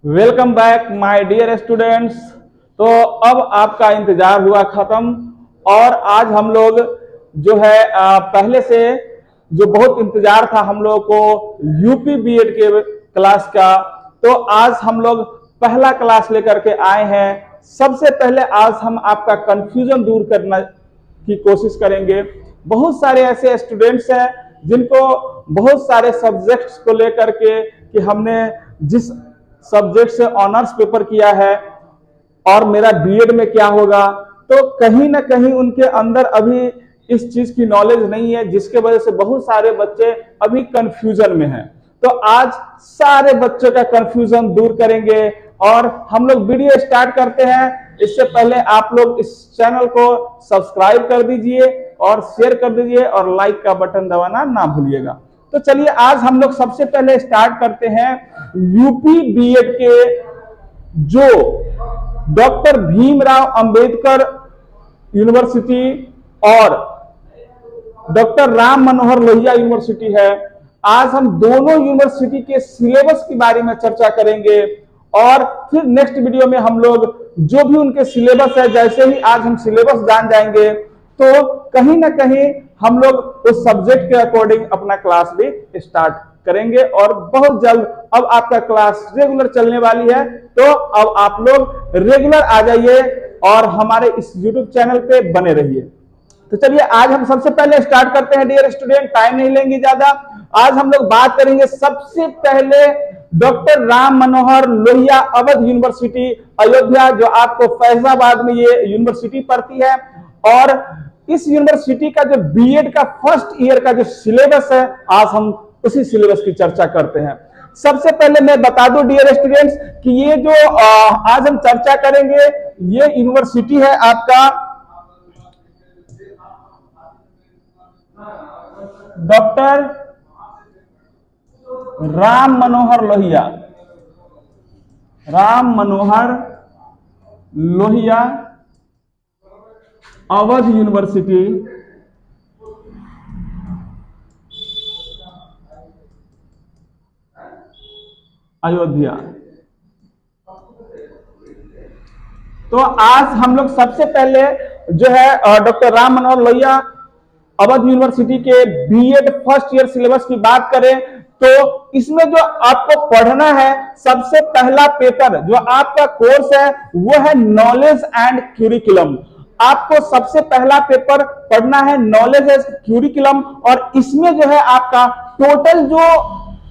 Welcome back my dear students. तो अब आपका इंतजार हुआ खत्म और आज हम लोग जो है पहले से जो बहुत इंतजार था हम लोग को यूपी बीएड के क्लास का, तो आज हम लोग पहला क्लास लेकर के आए हैं। सबसे पहले आज हम आपका कंफ्यूजन दूर करना की कोशिश करेंगे। बहुत सारे ऐसे स्टूडेंट्स हैं जिनको बहुत सारे सब्जेक्ट्स को लेकर के कि हमने जिस सब्जेक्ट से ऑनर्स पेपर किया है और मेरा बीएड में क्या होगा, तो कहीं ना कहीं उनके अंदर अभी इस चीज की नॉलेज नहीं है, जिसके वजह से बहुत सारे बच्चे अभी कंफ्यूजन में हैं। तो आज सारे बच्चों का कंफ्यूजन दूर करेंगे और हम लोग वीडियो स्टार्ट करते हैं। इससे पहले आप लोग इस चैनल को सब्सक्राइब कर दीजिए और शेयर कर दीजिए और लाइक का बटन दबाना ना भूलिएगा। तो चलिए आज हम लोग सबसे पहले स्टार्ट करते हैं यूपी बीएड के जो डॉक्टर भीमराव अंबेडकर यूनिवर्सिटी और डॉक्टर राम मनोहर लोहिया यूनिवर्सिटी है। आज हम दोनों यूनिवर्सिटी के सिलेबस के बारे में चर्चा करेंगे और फिर नेक्स्ट वीडियो में हम लोग जो भी उनके सिलेबस है, जैसे ही आज हम सिलेबस जान जाएंगे तो कहीं ना कहीं हम लोग उस सब्जेक्ट के अकॉर्डिंग अपना क्लास भी स्टार्ट करेंगे और बहुत जल्द अब आपका क्लास रेगुलर चलने वाली है। तो अब आप लोग रेगुलर आ जाइए और हमारे इस YouTube चैनल पे बने रहिए। तो चलिए आज हम सबसे पहले स्टार्ट करते हैं डियर स्टूडेंट, टाइम नहीं लेंगे ज्यादा। आज हम लोग बात करेंगे सबसे पहले डॉक्टर राम मनोहर लोहिया अवध यूनिवर्सिटी अयोध्या, जो आपको फैजाबाद में ये यूनिवर्सिटी पड़ती है। और इस यूनिवर्सिटी का जो बीएड का फर्स्ट ईयर का जो सिलेबस है, आज हम उसी सिलेबस की चर्चा करते हैं। सबसे पहले मैं बता दूं डियर स्टूडेंट्स कि ये जो आज हम चर्चा करेंगे ये यूनिवर्सिटी है आपका डॉक्टर राम मनोहर लोहिया, राम मनोहर लोहिया अवध यूनिवर्सिटी अयोध्या। तो आज हम लोग सबसे पहले जो है डॉक्टर राम मनोहर लोहिया अवध यूनिवर्सिटी के बीएड फर्स्ट ईयर सिलेबस की बात करें तो इसमें जो आपको पढ़ना है, सबसे पहला पेपर जो आपका कोर्स है वो है नॉलेज एंड क्यूरिकुलम। आपको सबसे पहला पेपर पढ़ना है नॉलेज एंड क्यूरिकुलम और इसमें जो है आपका टोटल जो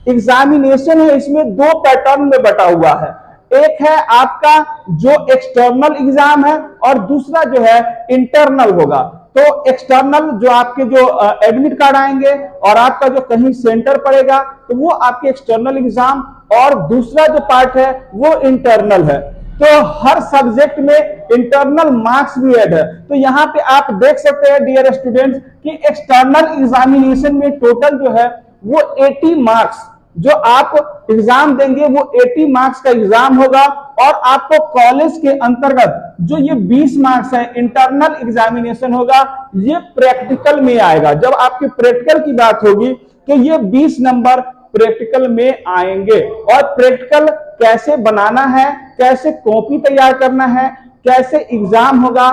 एग्जामिनेशन है इसमें दो पैटर्न में बटा हुआ है। एक है आपका जो एक्सटर्नल एग्जाम है और दूसरा जो है इंटरनल होगा। तो एक्सटर्नल जो आपके जो एडमिट कार्ड आएंगे और आपका जो कहीं सेंटर पड़ेगा तो वो आपके एक्सटर्नल एग्जाम, और दूसरा जो पार्ट है वो इंटरनल है। तो हर सब्जेक्ट में इंटरनल मार्क्स भी ऐड है। तो यहाँ पे आप देख सकते हैं डियर स्टूडेंट्स कि एक्सटर्नल एग्जामिनेशन में टोटल जो है वो 80 मार्क्स जो आप एग्जाम देंगे वो 80 मार्क्स का एग्जाम होगा। और आपको कॉलेज के अंतर्गत जो ये 20 मार्क्स है इंटरनल एग्जामिनेशन होगा, ये प्रैक्टिकल में आएगा। जब आपकी प्रैक्टिकल की बात होगी तो ये 20 नंबर प्रैक्टिकल में आएंगे। और प्रैक्टिकल कैसे बनाना है, कैसे कॉपी तैयार करना है, कैसे एग्जाम होगा,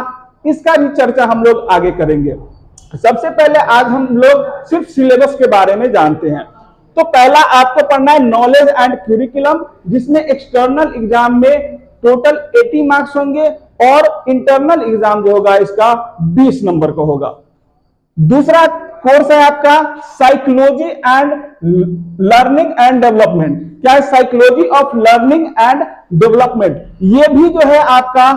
इसका भी चर्चा हम लोग आगे करेंगे। सबसे पहले आज हम लोग सिर्फ सिलेबस के बारे में जानते हैं। तो पहला आपको पढ़ना है नॉलेज एंड क्यूरिकुलम, जिसमें एक्सटर्नल एग्जाम में टोटल 80 मार्क्स होंगे और इंटरनल एग्जाम जो होगा इसका 20 नंबर का होगा। दूसरा कोर्स है आपका psychology and learning and development. क्या है? Psychology of learning and development. ये भी जो है आपका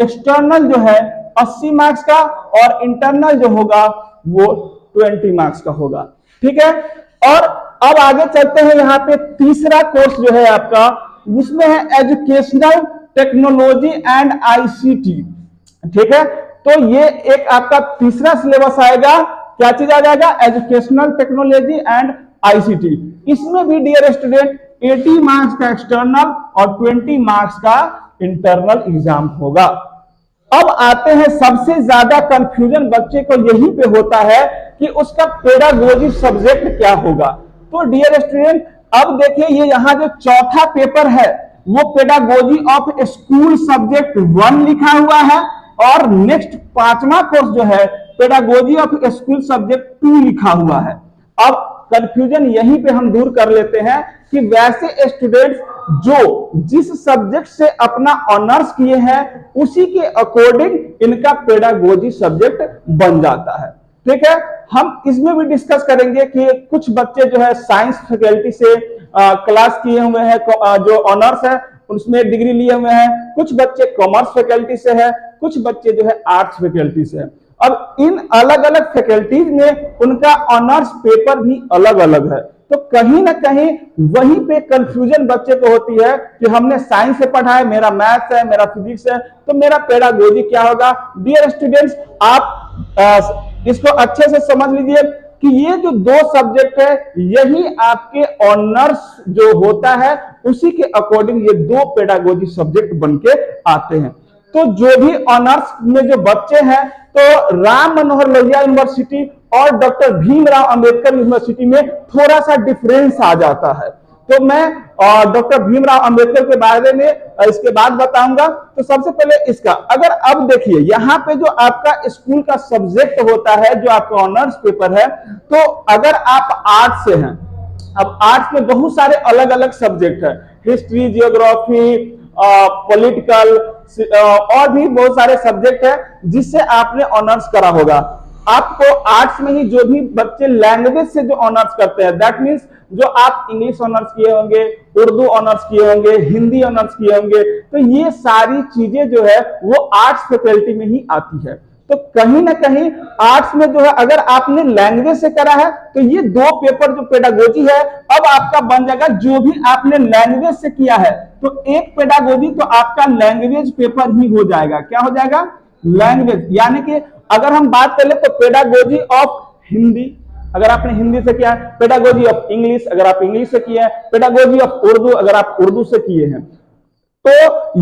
एक्सटर्नल जो है 80 मार्क्स का और इंटरनल जो होगा वो 20 मार्क्स का होगा। ठीक है। और अब आगे चलते हैं, यहाँ पे तीसरा कोर्स जो है आपका उसमें है एजुकेशनल टेक्नोलॉजी एंड आईसीटी। ठीक है। तो ये एक आपका तीसरा सिलेबस आएगा। क्या चीज आ जाएगा? Educational technology and ICT. इसमें भी डियर स्टूडेंट 80 मार्क्स का एक्सटर्नल और 20 मार्क्स का इंटरनल एग्जाम होगा। अब आते हैं सबसे ज्यादा कंफ्यूजन बच्चे को यहीं पे होता है कि उसका पेडागोजी सब्जेक्ट क्या होगा। तो डियर स्टूडेंट अब देखिए ये यहाँ जो चौथा पेपर है वो पेडागोजी ऑफ स्कूल सब्जेक्ट 1 लिखा हुआ है, और नेक्स्ट 5वां कोर्स जो है पेडागोजी ऑफ स्कूल सब्जेक्ट 2 लिखा हुआ है। अब कंफ्यूजन यहीं पे हम दूर कर लेते हैं कि वैसे स्टूडेंट्स जो जिस सब्जेक्ट से अपना ऑनर्स किए हैं उसी के अकॉर्डिंग इनका पेडागोजी सब्जेक्ट बन जाता है। ठीक है, हम इसमें भी डिस्कस करेंगे कि कुछ बच्चे जो है साइंस फैकल्टी से क्लास किए हुए हैं, जो ऑनर्स है उसमें डिग्री लिए हुए हैं, कुछ बच्चे कॉमर्स फैकल्टी से है, कुछ बच्चे जो है आर्ट्स फैकल्टी से है। अब इन अलग अलग फैकल्टीज में उनका ऑनर्स पेपर भी अलग अलग है, तो कहीं ना कहीं वहीं पे कंफ्यूजन बच्चे को होती है कि हमने साइंस से पढ़ा है, मेरा मैथ्स है, मेरा फिजिक्स है, तो मेरा पेडागोजी क्या होगा। डियर स्टूडेंट्स, आप इसको अच्छे से समझ लीजिए कि ये जो 2 सब्जेक्ट है यही आपके ऑनर्स जो होता है उसी के अकॉर्डिंग ये 2 पेडागोजी सब्जेक्ट बन के आते हैं। तो जो भी ऑनर्स में जो बच्चे हैं तो राम मनोहर लोहिया यूनिवर्सिटी और डॉक्टर भीमराव अंबेडकर यूनिवर्सिटी में थोड़ा सा डिफरेंस आ जाता है। तो मैं डॉक्टर भीमराव अंबेडकर के बारे में इसके बाद बताऊंगा। तो सबसे पहले इसका अगर अब देखिए यहाँ पे जो आपका स्कूल का सब्जेक्ट होता है, जो आपका ऑनर्स पेपर है, तो अगर आप आर्ट्स से हैं, अब आर्ट्स में बहुत सारे अलग अलग सब्जेक्ट है, हिस्ट्री, जियोग्राफी, पॉलिटिकल और भी बहुत सारे सब्जेक्ट है जिससे आपने ऑनर्स करा होगा। आपको आर्ट्स में ही जो भी बच्चे लैंग्वेज से जो ऑनर्स करते हैं, दैट मीन्स जो आप इंग्लिश ऑनर्स किए होंगे, उर्दू ऑनर्स किए होंगे, हिंदी ऑनर्स किए होंगे, तो ये सारी चीजें जो है वो आर्ट्स फैकल्टी में ही आती है। तो कहीं ना कहीं आर्ट्स में जो है अगर आपने लैंग्वेज से करा है तो ये 2 पेपर जो पेडागोजी है अब आपका बन जाएगा। जो भी आपने लैंग्वेज से किया है तो एक पेडागोजी तो आपका लैंग्वेज पेपर ही हो जाएगा। क्या हो जाएगा? लैंग्वेज। यानी कि अगर हम बात कर ले तो पेडागोजी ऑफ हिंदी अगर आपने हिंदी से किया है, पेडागोजी ऑफ इंग्लिश अगर आप इंग्लिश से किए हैं, पेडागोजी ऑफ उर्दू अगर आप उर्दू से किए हैं, तो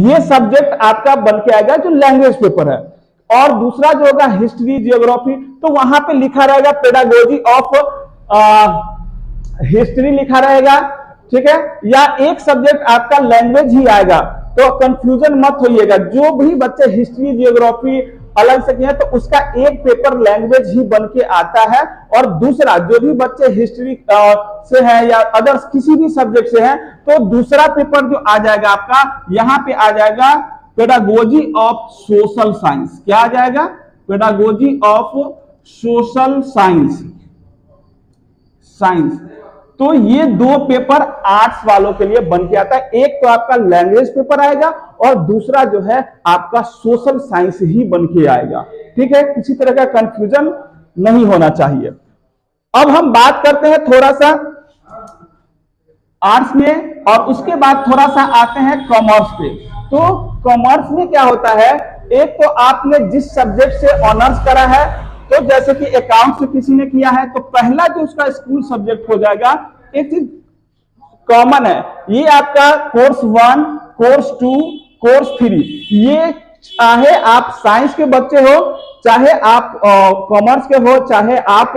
ये सब्जेक्ट आपका बन के आएगा जो लैंग्वेज पेपर है। और दूसरा जो होगा हिस्ट्री, जियोग्राफी, तो वहां पे लिखा रहेगा पेडागोजी ऑफ हिस्ट्री लिखा रहेगा। ठीक है, या एक सब्जेक्ट आपका लैंग्वेज ही आएगा। तो कंफ्यूजन मत होइएगा, जो भी बच्चे हिस्ट्री, जियोग्राफी अलग से किए तो उसका एक पेपर लैंग्वेज ही बन के आता है, और दूसरा जो भी बच्चे हिस्ट्री से है या अदर्स किसी भी सब्जेक्ट से है तो दूसरा पेपर जो आ जाएगा आपका, यहां पे आ जाएगा पेडागोजी ऑफ सोशल साइंस। क्या आ जाएगा? Pedagogy of social science. तो ये 2 पेपर आर्ट्स वालों के लिए बन के आता है। एक तो आपका लैंग्वेज पेपर आएगा और दूसरा जो है आपका सोशल साइंस ही बन के आएगा। ठीक है, किसी तरह का कंफ्यूजन नहीं होना चाहिए। अब हम बात करते हैं थोड़ा सा आर्ट्स में और उसके बाद थोड़ा सा आते हैं कॉमर्स पे। तो कॉमर्स में क्या होता है, एक तो आपने जिस सब्जेक्ट से ऑनर्स करा है, तो जैसे कि अकाउंट से किसी ने किया है तो पहला जो उसका स्कूल सब्जेक्ट हो जाएगा, एक चीज कॉमन है, ये आपका कोर्स 1, कोर्स 2, कोर्स 3। ये चाहे आप साइंस के बच्चे हो, चाहे आप कॉमर्स के हो, चाहे आप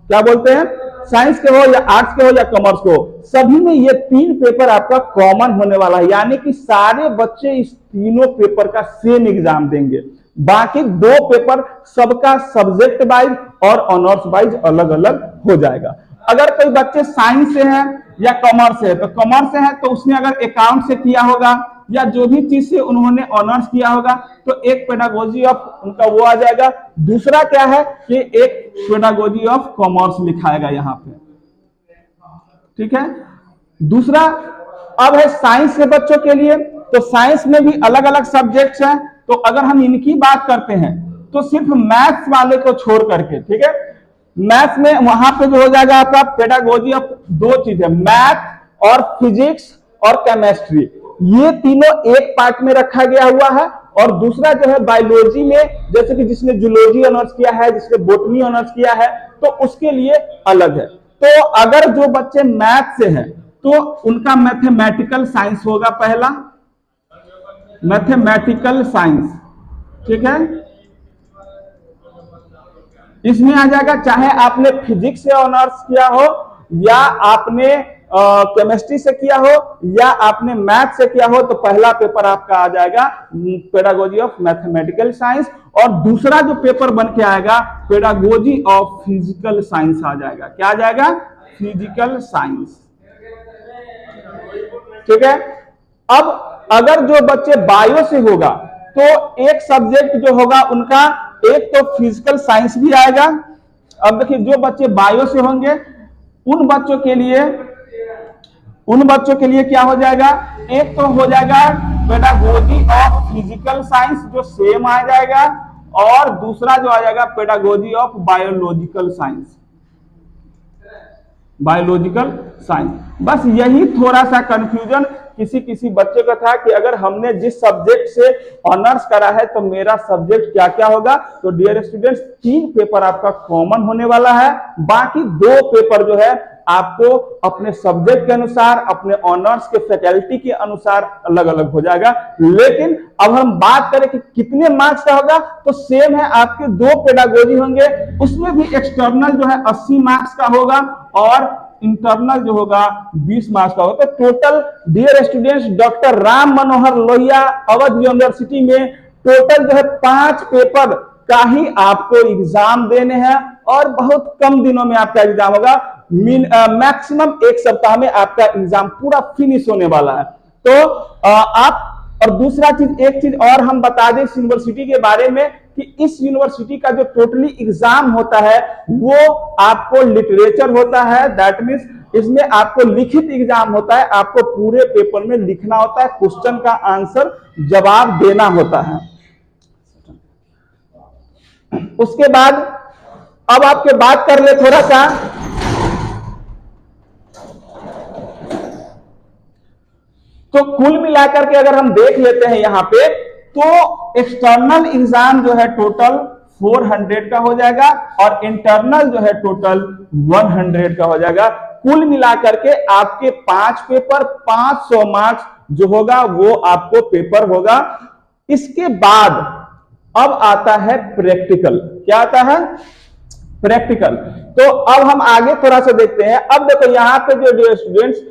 क्या बोलते हैं साइंस के हो या आर्ट्स के हो या कॉमर्स के हो, सभी में ये 3 पेपर आपका कॉमन होने वाला है। यानी कि सारे बच्चे इस तीनों पेपर का सेम एग्जाम देंगे। बाकी 2 पेपर सबका सब्जेक्ट वाइज और ऑनर्स वाइज अलग अलग हो जाएगा। अगर कोई बच्चे साइंस से हैं या कॉमर्स से है, तो कॉमर्स से है तो उसने अगर अकाउंट से किया होगा या जो भी चीज से उन्होंने ऑनर्स किया होगा तो एक पेडागोजी ऑफ उनका वो आ जाएगा। दूसरा क्या है कि एक पेडागोजी ऑफ कॉमर्स लिखाएगा यहां पे। ठीक है, दूसरा अब है साइंस के बच्चों के लिए। तो साइंस में भी अलग अलग सब्जेक्ट्स हैं, तो अगर हम इनकी बात करते हैं तो सिर्फ मैथ्स वाले को छोड़ करके, ठीक है, मैथ्स में वहां पे जो हो जाएगा आपका पेडागोजी ऑफ 2 चीजें, मैथ और फिजिक्स और केमिस्ट्री, ये तीनों एक पार्ट में रखा गया हुआ है। और दूसरा जो है बायोलॉजी में, जैसे कि जिसने जूलॉजी ऑनर्स किया है, जिसने बॉटनी ऑनर्स किया है, तो उसके लिए अलग है। तो अगर जो बच्चे मैथ से हैं तो उनका मैथमेटिकल साइंस होगा पहला, मैथमेटिकल साइंस। ठीक है, इसमें आ जाएगा चाहे आपने फिजिक्स से ऑनर्स किया हो या आपने केमिस्ट्री से किया हो या आपने मैथ से किया हो, तो पहला पेपर आपका आ जाएगा पेडागोजी ऑफ मैथमेटिकल साइंस, और दूसरा जो पेपर बन के आएगा पेडागोजी ऑफ फिजिकल साइंस आ जाएगा। क्या आ जाएगा? Physical science. ठीक है। अब अगर जो बच्चे बायो से होगा तो एक सब्जेक्ट जो होगा उनका, एक तो फिजिकल साइंस भी आएगा। अब देखिए जो बच्चे बायो से होंगे उन बच्चों के लिए क्या हो जाएगा, एक तो हो जाएगा पेडागोजी ऑफ फिजिकल साइंस जो सेम आ जाएगा, और दूसरा जो आ जाएगा पेडागोजी ऑफ बायोलॉजिकल साइंस। बस यही थोड़ा सा कंफ्यूजन किसी बच्चे का था कि अगर हमने जिस सब्जेक्ट से ऑनर्स करा है तो मेरा सब्जेक्ट क्या क्या होगा। तो डियर स्टूडेंट्स, 3 पेपर आपका कॉमन होने वाला है, बाकी 2 पेपर जो है आपको अपने सब्जेक्ट के अनुसार, अपने ऑनर्स के फैकल्टी के अनुसार अलग अलग हो जाएगा। लेकिन अब हम बात करें कि कितने मार्क्स का होगा, तो सेम है, आपके 2 पेडागोजी होंगे, उसमें भी एक्सटर्नल जो है 80 मार्क्स का होगा और इंटरनल जो होगा 20 मार्क्स का होगा। तो total dear students, doctor Ram Manohar Lohia Avadh university में टोटल जो है 5 पेपर का ही आपको एग्जाम देने हैं, और बहुत कम दिनों में आपका एग्जाम होगा। मैक्सिमम 1 सप्ताह में आपका एग्जाम पूरा फिनिश होने वाला है। तो आप, और दूसरा चीज, एक चीज और हम बता दें इस यूनिवर्सिटी के बारे में कि इस यूनिवर्सिटी का जो टोटली एग्जाम होता है वो आपको लिटरेचर होता है। दैट मीन्स इसमें आपको लिखित एग्जाम होता है, आपको पूरे पेपर में लिखना होता है, क्वेश्चन का आंसर जवाब देना होता है। उसके बाद अब आपके बात कर ले थोड़ा सा, तो कुल मिलाकर के अगर हम देख लेते हैं यहां पे, तो एक्सटर्नल एग्जाम जो है टोटल 400 का हो जाएगा, और इंटरनल जो है टोटल 100 का हो जाएगा। कुल मिलाकर के आपके 5 पेपर 500 मार्क्स जो होगा वो आपको पेपर होगा। इसके बाद अब आता है प्रैक्टिकल। क्या आता है? प्रैक्टिकल। तो अब हम आगे थोड़ा सा देखते हैं। अब देखो यहां पे जो स्टूडेंट्स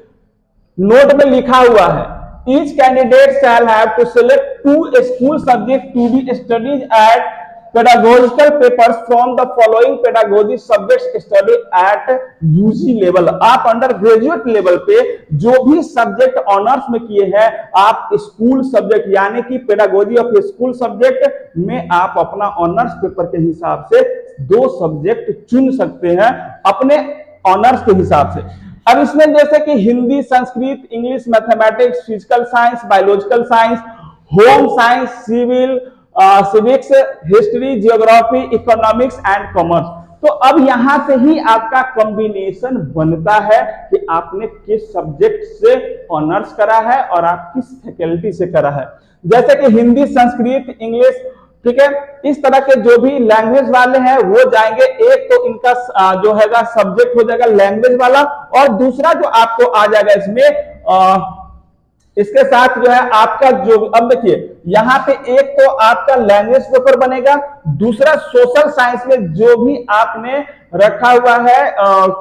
नोट में लिखा हुआ है, each candidate shall have to select 2 school subjects to be studied at pedagogical papers from the following pedagogy subjects studied at UG level। आप अंडर ग्रेजुएट लेवल पे जो भी सब्जेक्ट ऑनर्स में किए हैं, आप स्कूल सब्जेक्ट यानी कि पेडागोजी ऑफ स्कूल सब्जेक्ट में आप अपना ऑनर्स पेपर के हिसाब से 2 सब्जेक्ट चुन सकते हैं अपने ऑनर्स के हिसाब से। अब इसमें जैसे कि Hindi, Sanskrit, English, mathematics, physical science, biological science, home science, civil, civics, history, geography, economics and commerce. तो अब यहां से ही आपका कॉम्बिनेशन बनता है कि आपने किस सब्जेक्ट से ऑनर्स करा है और आप किस फैकल्टी से करा है। जैसे कि हिंदी, संस्कृत, इंग्लिश, ठीक है, इस तरह के जो भी लैंग्वेज वाले हैं वो जाएंगे। एक तो इनका जो है सब्जेक्ट हो जाएगा लैंग्वेज वाला, और दूसरा जो आपको आ जाएगा इसमें इसके साथ जो है आपका जो, अब देखिए यहां पे एक तो आपका लैंग्वेज पेपर बनेगा, दूसरा सोशल साइंस में जो भी आपने रखा हुआ है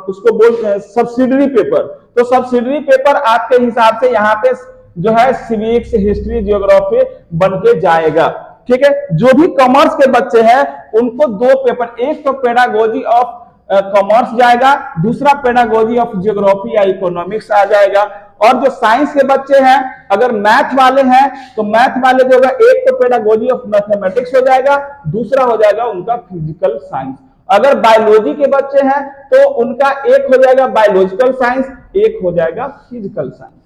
उसको बोलते हैं सब्सिडरी पेपर। तो सब्सिडरी पेपर आपके हिसाब से यहाँ पे जो है सिविक्स, हिस्ट्री, जियोग्राफी बन के जाएगा। ठीक है। जो भी कॉमर्स के बच्चे हैं उनको 2 पेपर, एक तो पेडागोजी ऑफ कॉमर्स जाएगा, दूसरा पेडागोजी ऑफ जियोग्राफी या इकोनॉमिक्स आ जाएगा। और जो साइंस के बच्चे हैं, अगर मैथ वाले हैं तो मैथ वाले जो होगा एक तो पेडागोजी ऑफ मैथमेटिक्स हो जाएगा, दूसरा हो जाएगा उनका फिजिकल साइंस। अगर बायोलॉजी के बच्चे हैं तो उनका एक हो जाएगा बायोलॉजिकल साइंस, एक हो जाएगा फिजिकल साइंस।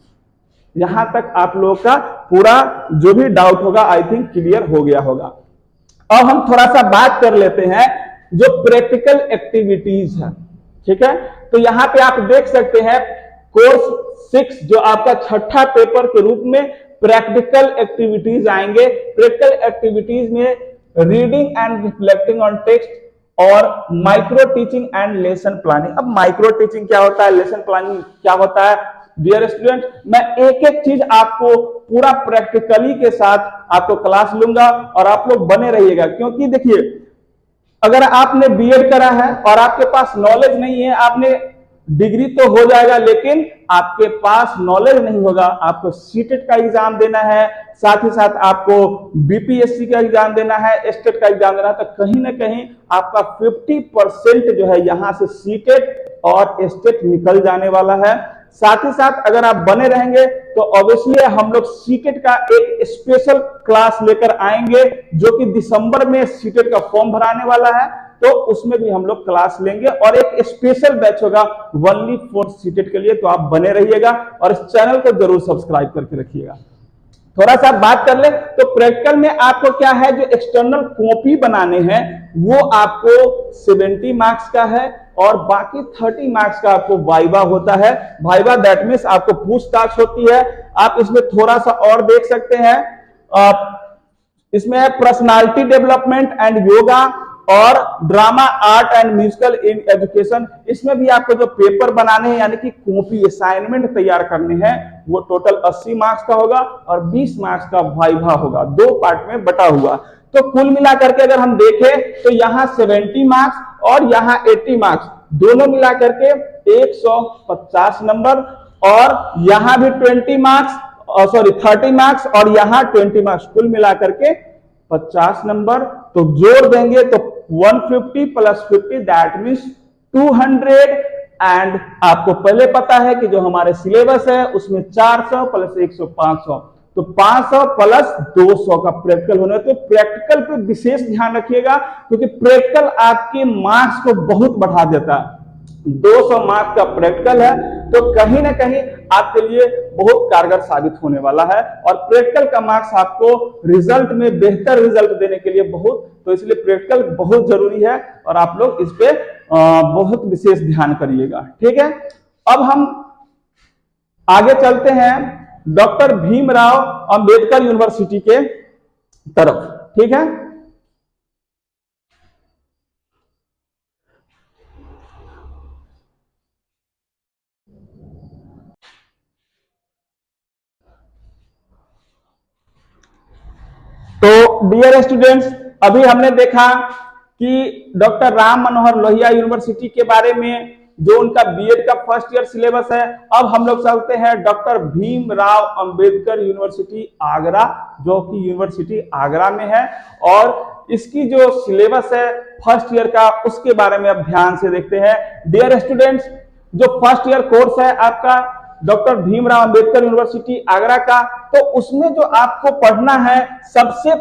यहां तक आप लोगों का पूरा जो भी डाउट होगा आई थिंक क्लियर हो गया होगा। अब हम थोड़ा सा बात कर लेते हैं जो प्रैक्टिकल एक्टिविटीज है। ठीक है। तो यहां पे आप देख सकते हैं कोर्स 6 जो आपका 6ठा पेपर के रूप में प्रैक्टिकल एक्टिविटीज आएंगे। प्रैक्टिकल एक्टिविटीज में reading and reflecting on text और micro teaching and lesson planning. अब माइक्रो टीचिंग क्या होता है, लेसन प्लानिंग क्या होता है, डियर स्टूडेंट मैं एक एक चीज आपको पूरा प्रैक्टिकली के साथ आपको क्लास लूंगा और आप लोग बने रहिएगा। क्योंकि देखिए अगर आपने बीएड करा है और आपके पास नॉलेज नहीं है, आपने डिग्री तो हो जाएगा, लेकिन आपके पास नॉलेज नहीं होगा। आपको सीटेट का एग्जाम देना है, साथ ही साथ आपको बीपीएससी का एग्जाम देना है, स्टेट का एग्जाम देना है, तो कहीं ना कहीं आपका 50% जो है यहां से सीटेट और स्टेट निकल जाने वाला है। साथ ही साथ अगर आप बने रहेंगे तो ऑब्वियसली हम लोग सीटेट का एक स्पेशल क्लास लेकर आएंगे, जो कि दिसंबर में सीटेट का फॉर्म भराने वाला है, तो उसमें भी हम लोग क्लास लेंगे और एक स्पेशल बैच होगा ओनली फॉर सीटेट के लिए। तो आप बने रहिएगा और इस चैनल को जरूर सब्सक्राइब करके रखिएगा। थोड़ा सा बात कर ले तो प्रैक्टिकल में आपको क्या है, जो एक्सटर्नल कॉपी बनाने हैं वो आपको 70 मार्क्स का है और बाकी 30 मार्क्स का आपको वाइवा होता है। वाइवा दैट मींस आपको पूछताछ होती है। आप इसमें थोड़ा सा और देख सकते हैं, इसमें पर्सनालिटी डेवलपमेंट एंड योगा और drama art and musical in education. इसमें भी आपको जो पेपर बनाने हैं यानी कि कॉपी असाइनमेंट तैयार करने हैं, वो टोटल 80 मार्क्स का होगा और 20 मार्क्स का वाइवा होगा, 2 पार्ट में बटा हुआ। तो कुल मिलाकर के अगर हम देखें तो यहाँ 70 मार्क्स और यहाँ 80 मार्क्स, दोनों मिलाकर के 150 नंबर, और यहाँ भी 30 मार्क्स और यहाँ 20 मार्क्स, कुल मिलाकर के 50 नंबर। तो जोड़ देंगे तो 150 प्लस 50 दैट मीन्स 200। एंड आपको पहले पता है कि जो हमारे सिलेबस है उसमें 400 प्लस 100 500, तो 500 प्लस 200 का प्रैक्टिकल होना है। तो प्रैक्टिकल पे विशेष ध्यान रखिएगा, क्योंकि प्रैक्टिकल आपके मार्क्स को बहुत बढ़ा देता है। 200 मार्क्स का प्रैक्टिकल है, तो कहीं ना कहीं आपके लिए बहुत कारगर साबित होने वाला है और प्रैक्टिकल का मार्क्स आपको रिजल्ट में बेहतर रिजल्ट देने के लिए तो इसलिए प्रैक्टिकल बहुत जरूरी है और आप लोग इस पे बहुत विशेष ध्यान करिएगा। ठीक है, अब हम आगे चलते हैं डॉक्टर भीमराव अंबेडकर यूनिवर्सिटी के तरफ। ठीक है, तो डियर स्टूडेंट्स, अभी हमने देखा कि डॉक्टर राम मनोहर लोहिया यूनिवर्सिटी के बारे में, जो उनका बीएड का फर्स्ट ईयर सिलेबस है। अब हम लोग चलते हैं डॉक्टर भीमराव अंबेडकर यूनिवर्सिटी आगरा, जो कि यूनिवर्सिटी आगरा में है, और इसकी जो सिलेबस है फर्स्ट ईयर का उसके बारे में अब ध्यान से देखते हैं। डियर स्टूडेंट्स, जो फर्स्ट ईयर कोर्स है आपका डॉक्टर भीमराव अंबेडकर यूनिवर्सिटी आगरा का, तो उसमें जो आपको पढ़ना है सबसे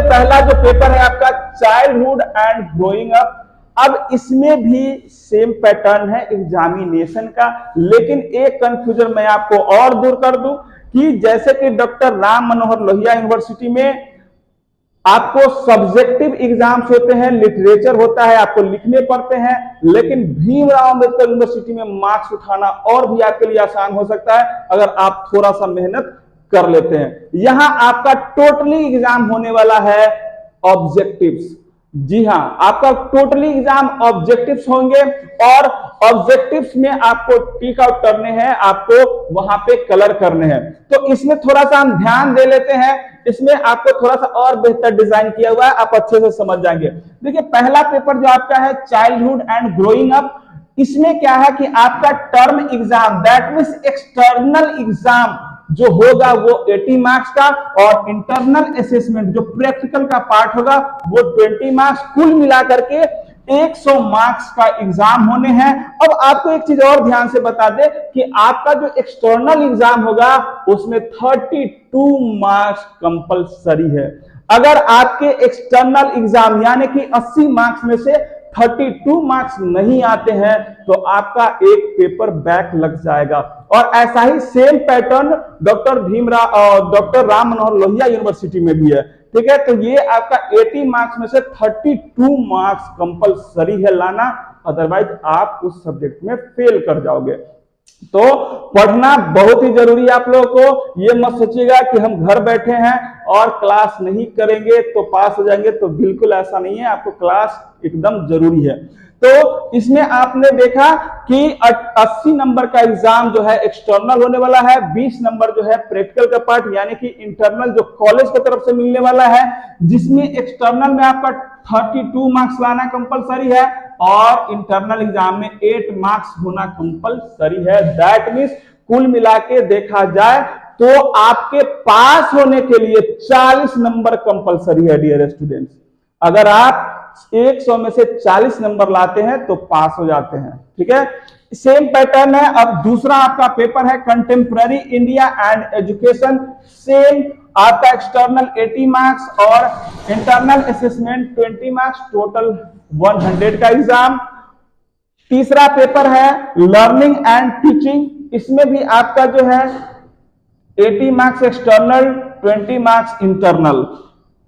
पहला जो पेपर है आपका चाइल्डहुड एंड ग्रोइंग अप। अब इसमें भी सेम पैटर्न है एग्जामिनेशन का, लेकिन एक कंफ्यूजन मैं आपको और दूर कर दूं कि जैसे कि डॉक्टर राम मनोहर लोहिया यूनिवर्सिटी में आपको सब्जेक्टिव एग्जाम्स होते हैं, लिटरेचर होता है, आपको लिखने पड़ते हैं, लेकिन भीमराव अंबेडकर यूनिवर्सिटी में मार्क्स उठाना और भी आपके लिए आसान हो सकता है अगर आप थोड़ा सा मेहनत कर लेते हैं। यहां आपका टोटली एग्जाम होने वाला है ऑब्जेक्टिव्स। जी हां, आपका टोटली एग्जाम ऑब्जेक्टिव्स होंगे और ऑब्जेक्टिव्स में आपको टिक आउट करने हैं, आपको वहां पे कलर करने हैं। तो इसमें थोड़ा सा हम ध्यान दे लेते हैं, इसमें आपको थोड़ा सा और बेहतर डिजाइन किया हुआ है, आप अच्छे से समझ जाएंगे। देखिए, पहला पेपर जो आपका है चाइल्डहुड एंड ग्रोइंग अप, इसमें क्या है कि आपका term exam that means external exam जो होगा वो 80 मार्क्स का, और इंटरनल असेसमेंट जो प्रैक्टिकल का पार्ट होगा वो 20 मार्क्स, कुल मिलाकर के 100 मार्क्स का एग्जाम होने हैं। अब आपको एक चीज और ध्यान से बता दे कि आपका जो एक्सटर्नल एग्जाम होगा उसमें 32 मार्क्स कंपलसरी है। अगर आपके एक्सटर्नल एग्जाम यानी कि 80 मार्क्स में से 32 मार्क्स नहीं आते हैं तो आपका एक पेपर बैक लग जाएगा। और ऐसा ही same pattern doctor Ram Manohar Lohia university में भी है। ठीक है, तो ये आपका 80 मार्क्स में से 32 मार्क्स कंपलसरी है लाना, अदरवाइज आप उस सब्जेक्ट में फेल कर जाओगे। तो पढ़ना बहुत ही जरूरी है आप लोगों को। ये मत सोचिएगा कि हम घर बैठे हैं और क्लास नहीं करेंगे तो पास हो जाएंगे, तो बिल्कुल ऐसा नहीं है, आपको क्लास एकदम जरूरी है। तो इसमें आपने देखा कि 80 नंबर का एग्जाम जो है एक्सटर्नल होने वाला है, 20 नंबर जो है प्रैक्टिकल का पार्ट यानी कि इंटरनल जो कॉलेज की तरफ से मिलने वाला है, जिसमें एक्सटर्नल में आपका 32 मार्क्स लाना कंपलसरी है और इंटरनल एग्जाम में 8 मार्क्स होना कंपलसरी है। दैट मीन्स कुल मिला के देखा जाए तो आपके पास होने के लिए 40 नंबर कंपलसरी है डियर स्टूडेंट्स। अगर आप 100 में से 40 नंबर लाते हैं तो पास हो जाते हैं। ठीक है, सेम पैटर्न है। अब दूसरा आपका पेपर है contemporary India and education. Same आपका एक्सटर्नल 80 मार्क्स और इंटरनल असेसमेंट 20 मार्क्स, टोटल 100 का एग्जाम। तीसरा पेपर है लर्निंग एंड टीचिंग। इसमें भी आपका जो है 80 मार्क्स एक्सटर्नल, 20 मार्क्स इंटरनल।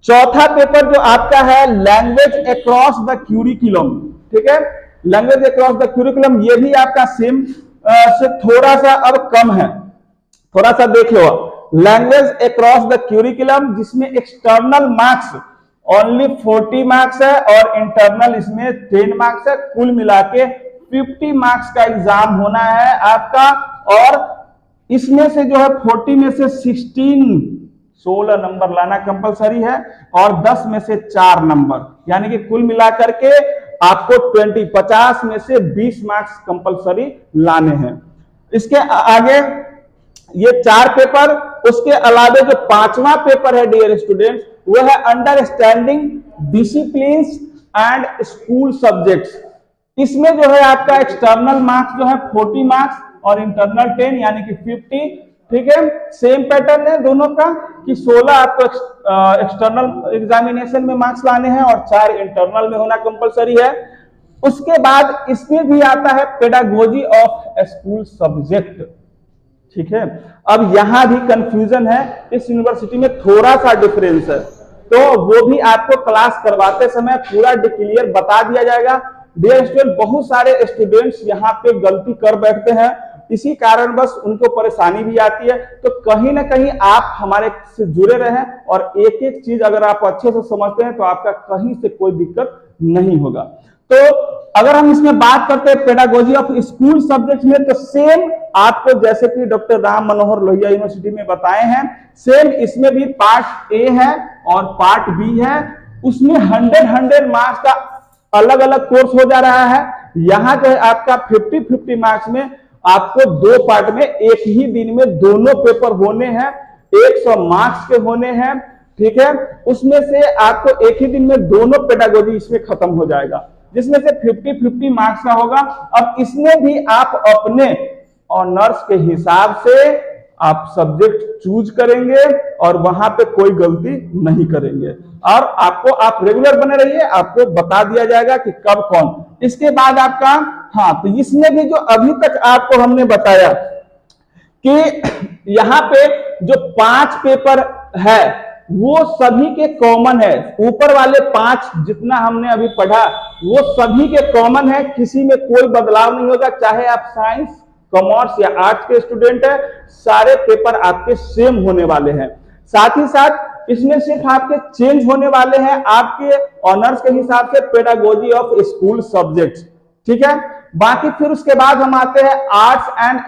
चौथा पेपर जो आपका है लैंग्वेज अक्रॉस द क्यूरिकुलम। ठीक है, लैंग्वेज अक्रॉस द क्यूरिकुलम, ये भी आपका सेम से थोड़ा सा अब कम है। थोड़ा सा देख लो, लैंग्वेज अक्रॉस द क्यूरिकुलम जिसमें एक्सटर्नल मार्क्स ओनली 40 मार्क्स है और इंटरनल इसमें 10 मार्क्स है। कुल मिला के 50 मार्क्स का एग्जाम होना है आपका। और इसमें से जो है 40 में से 16 नंबर लाना कंपलसरी है और 10 में से 4 नंबर, यानी कि कुल मिलाकर के आपको 50 में से 20 मार्क्स कंपलसरी लाने हैं। इसके आगे ये 4 पेपर, उसके अलावा जो 5वां पेपर है डियर स्टूडेंट्स वो है understanding disciplines and school subjects. इसमें जो है आपका एक्सटर्नल मार्क्स जो है 40 मार्क्स और इंटरनल 10 यानी कि 50। ठीक है, सेम पैटर्न है दोनों का कि 16 आपको एक्सटर्नल एग्जामिनेशन में मार्क्स लाने हैं और 4 इंटरनल में होना कंपलसरी है। उसके बाद इसमें भी आता है पेडागोजी ऑफ स्कूल सब्जेक्ट। ठीक है, अब यहां भी कंफ्यूजन है, इस यूनिवर्सिटी में थोड़ा सा डिफरेंस है, तो वो भी आपको क्लास करवाते समय पूरा क्लियर बता दिया जाएगा। डियर स्टूडेंट, बहुत सारे स्टूडेंट्स यहाँ पे गलती कर बैठते हैं, इसी कारण बस उनको परेशानी भी आती है। तो कहीं ना कहीं आप हमारे से जुड़े रहें और एक एक चीज अगर आप अच्छे से समझते हैं तो आपका कहीं से कोई दिक्कत नहीं होगा। तो अगर हम इसमें बात करते हैं पेडागोजी ऑफ स्कूल सब्जेक्ट में, तो सेम आपको जैसे कि डॉक्टर राम मनोहर लोहिया यूनिवर्सिटी में बताए हैं, सेम इसमें भी पार्ट ए है और पार्ट बी है। उसमें 100 मार्क्स का अलग अलग कोर्स हो जा रहा है। यहां जो है आपका 50 मार्क्स में आपको 2 पार्ट में एक ही दिन में दोनों पेपर होने हैं, 100 मार्क्स के होने हैं। ठीक है, उसमें से आपको एक ही दिन में दोनों पेडागोजी इसमें खत्म हो जाएगा, जिसमें से 50 मार्क्स का होगा। अब इसमें भी आप अपने ऑनर्स के हिसाब से आप सब्जेक्ट चूज करेंगे और वहां पे कोई गलती नहीं करेंगे और आपको आप रेगुलर बने रहिए, आपको बता दिया जाएगा कि कब कौन। इसके बाद आपका तो इसमें भी जो अभी तक आपको हमने बताया कि यहाँ पे जो 5 पेपर है वो सभी के कॉमन है। ऊपर वाले 5 जितना हमने अभी पढ़ा वो सभी के कॉमन है, किसी में कोई बदलाव नहीं होगा। चाहे आप साइंस, कॉमर्स या आर्ट्स के स्टूडेंट है, सारे पेपर आपके सेम होने वाले हैं। साथ ही साथ इसमें सिर्फ आपके चेंज होने वाले हैं आपके ऑनर्स के हिसाब से पेडागोजी ऑफ स्कूल सब्जेक्ट्स। ठीक है, बाकी फिर उसके बाद हम आते हैं आर्ट्स एंड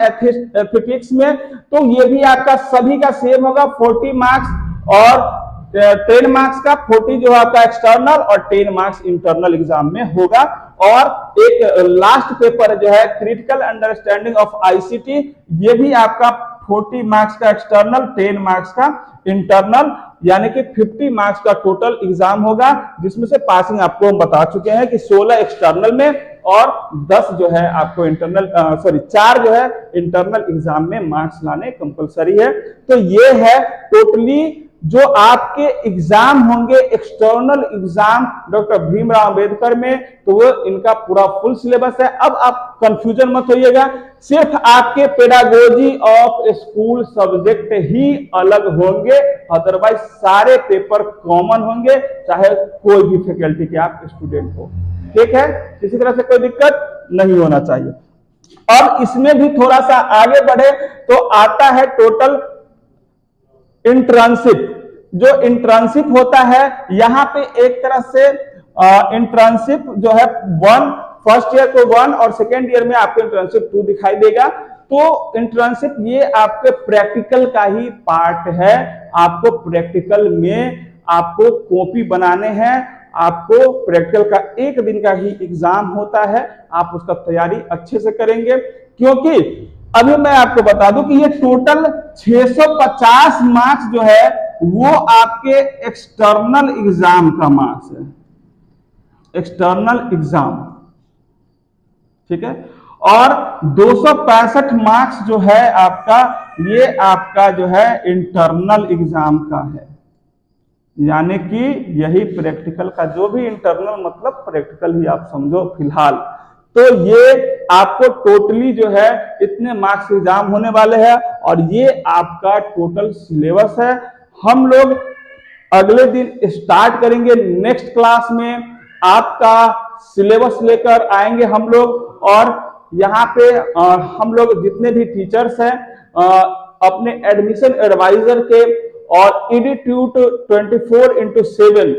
एथलेटिक्स में, तो ये भी आपका सभी का सेम होगा, 40 मार्क्स और 10 मार्क्स का। 40 जो आपका एक्सटर्नल और 10 मार्क्स इंटरनल एग्जाम में होगा। और एक लास्ट पेपर जो है क्रिटिकल अंडरस्टैंडिंग ऑफ आईसीटी, ये भी आपका 40 मार्क्स का एक्सटर्नल, 10 मार्क्स का इंटरनल, यानी कि 50 मार्क्स का टोटल एग्जाम होगा, जिसमें से पासिंग आपको हम बता चुके हैं कि 16 एक्सटर्नल में और 10 जो है आपको इंटरनल 4 जो है इंटरनल एग्जाम में मार्क्स लाने कंपलसरी है। तो ये है टोटली जो आपके एग्जाम होंगे external exam doctor Bhimrao Ambedkar में, तो वो इनका पूरा फुल सिलेबस है। अब आप कंफ्यूजन मत होइएगा, सिर्फ आपके पेडागोजी ऑफ स्कूल सब्जेक्ट ही अलग होंगे, अदरवाइज सारे पेपर कॉमन होंगे, चाहे कोई भी फैकल्टी के आप स्टूडेंट हो। ठीक है, किसी तरह से कोई दिक्कत नहीं होना चाहिए। और इसमें भी थोड़ा सा आगे बढ़े तो आता है टोटल इंटर्नशिप। जो इंटर्नशिप होता है यहां पे एक तरह से इंटर्नशिप जो है फर्स्ट ईयर को 1 और सेकेंड ईयर में आपको इंटर्नशिप 2 दिखाई देगा। तो इंटर्नशिप ये आपके प्रैक्टिकल का ही पार्ट है। आपको प्रैक्टिकल में आपको कॉपी बनाने हैं आपको प्रैक्टिकल का एक दिन का ही एग्जाम होता है, आप उसका तैयारी अच्छे से करेंगे। क्योंकि अभी मैं आपको बता दूं कि ये टोटल 650 मार्क्स जो है वो आपके एक्सटर्नल एग्जाम का मार्क्स है, एक्सटर्नल एग्जाम, ठीक है। और 265 मार्क्स जो है आपका, ये आपका जो है इंटरनल एग्जाम का है, यानी कि यही प्रैक्टिकल का, जो भी इंटरनल मतलब प्रैक्टिकल ही आप समझो फिलहाल। तो ये आपको टोटली जो है इतने मार्क्स एग्जाम होने वाले हैं और ये आपका टोटल सिलेबस है। हम लोग अगले दिन स्टार्ट करेंगे, नेक्स्ट क्लास में आपका सिलेबस लेकर आएंगे हम लोग। और यहाँ पे हम लोग जितने भी टीचर्स हैं अपने एडमिशन एडवाइजर के और एडीट्यूट 24/7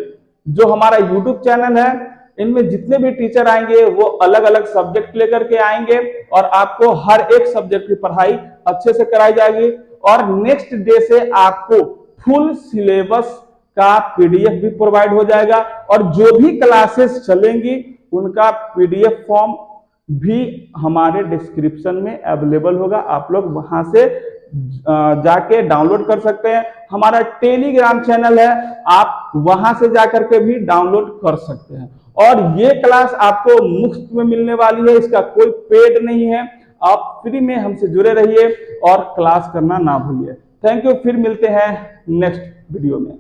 जो हमारा यूट्यूब चैनल है, इनमें जितने भी टीचर आएंगे वो अलग अलग सब्जेक्ट लेकर के आएंगे और आपको हर एक सब्जेक्ट की पढ़ाई अच्छे से कराई जाएगी। और नेक्स्ट डे से आपको फुल सिलेबस का पीडीएफ भी प्रोवाइड हो जाएगा और जो भी क्लासेस चलेंगी उनका पीडीएफ फॉर्म भी हमारे डिस्क्रिप्शन में अवेलेबल होगा, आप लोग वहां से जाके डाउनलोड कर सकते हैं। हमारा टेलीग्राम चैनल है, आप वहां से जाकर के भी डाउनलोड कर सकते हैं। और ये क्लास आपको मुफ्त में मिलने वाली है, इसका कोई पेड नहीं है, आप फ्री में हमसे जुड़े रहिए और क्लास करना ना भूलिए। थैंक यू, फिर मिलते हैं नेक्स्ट वीडियो में।